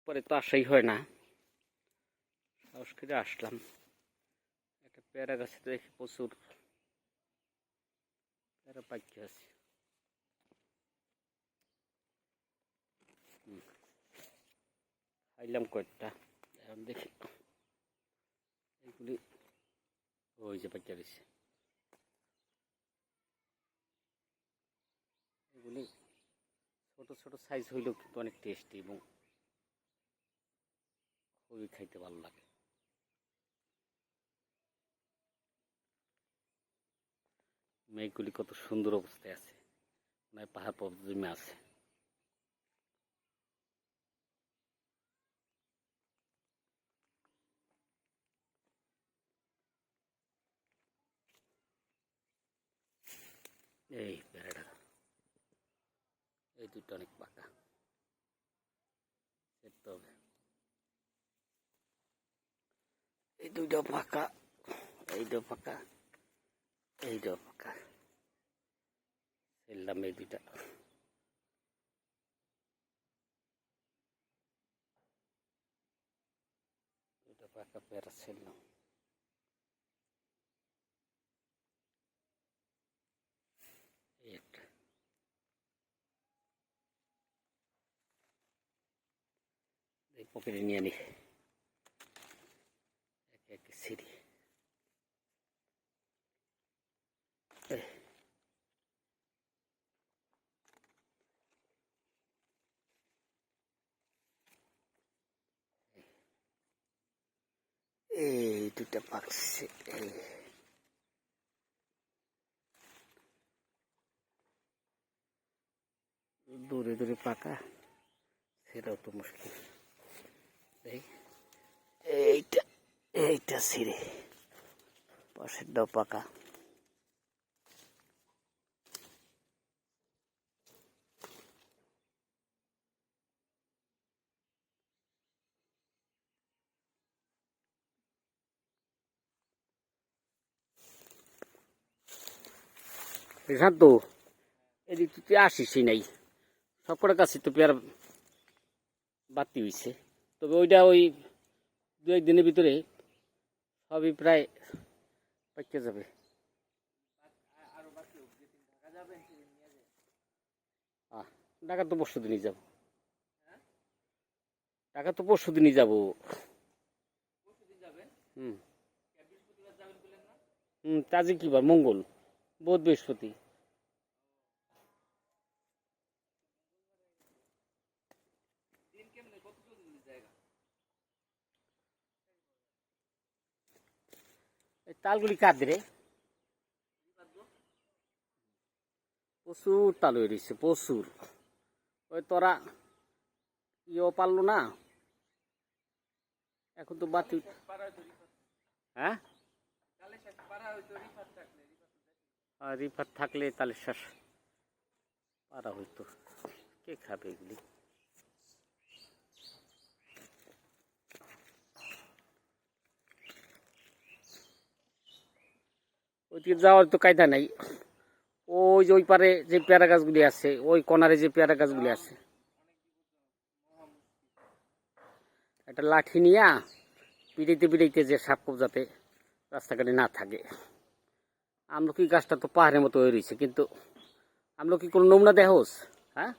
পরে তো আসাই হয় না, সাহস করে আসলাম। একটা পেয়ারা গাছে তো দেখি প্রচুর পেয়ারা পাকি আছে। খাইলাম কয়েকটা, এখন দেখি এগুলি ওই যে পাকি রয়েছে। এগুলি ছোট ছোট সাইজ হইলেও কিন্তু অনেক টেস্টি এবং খুবই খাইতে ভালো লাগে। মেঘগুলি কত সুন্দর অবস্থায় আছে, মানে পাহাড় পর্বত জমে আছে। এই পেয়ারাটা, এই দুটো অনেক পাকা, খেতে হবে। এই দুইটা পাকা, এইটাও পাকা, এইটাও পাকা। ফেললাম এই দুইটা। দুইটা পাকা পেয়ারা ছিলাম। এই একটা, এই পকেটে নিয়ে নি, একে একে সিঁড়ি। এই দুটা পাকছে, এই দূরে দূরে পাকা, সেটাও তো মুশকিল। এইটা এইটা ছিঁড়ে, পাশেরটাও পাকা। শান্ত, এদিক তুই আসিসই নাই, সবকটার কাছে তো পেয়ারা বাতি হয়েছে। তবে ওইটা ওই দু একদিনের ভিতরে সবই প্রায় পাইকে যাবে। ঢাকা তো পরশু দিনই যাবো, ঢাকা তো পরশু দিনই যাবো। হুম হুম, আজকে কি বার? মঙ্গল, বুধ, বৃহস্পতি। এই তালগুলি কাঁদে রে, প্রচুর তাল হয়ে রয়েছে, প্রচুর। ওই তোরা ইয়েও পারলো না, এখন তো বাতি। হ্যাঁ, আর রিফার থাকলে তাহলে শেষ পারা হইতো। কে খাবে এগুলি? ওইদিকে যাওয়ার তো কায়দা নাই। ওই যে ওই পারে যে পেয়ারা গাছগুলি আছে, ওই কোনারে যে পেয়ারা গাছগুলি আছে, একটা লাঠি নিয়া পিড়াইতে পিড়াইতে যে সাপ কোপ যাতে রাস্তাঘাটে না থাকে। আমলকি গাছটা তো পাহাড়ের মতো হয়ে রয়েছে, কিন্তু আমলকি কোনো নমুনা দেহস? হ্যাঁ,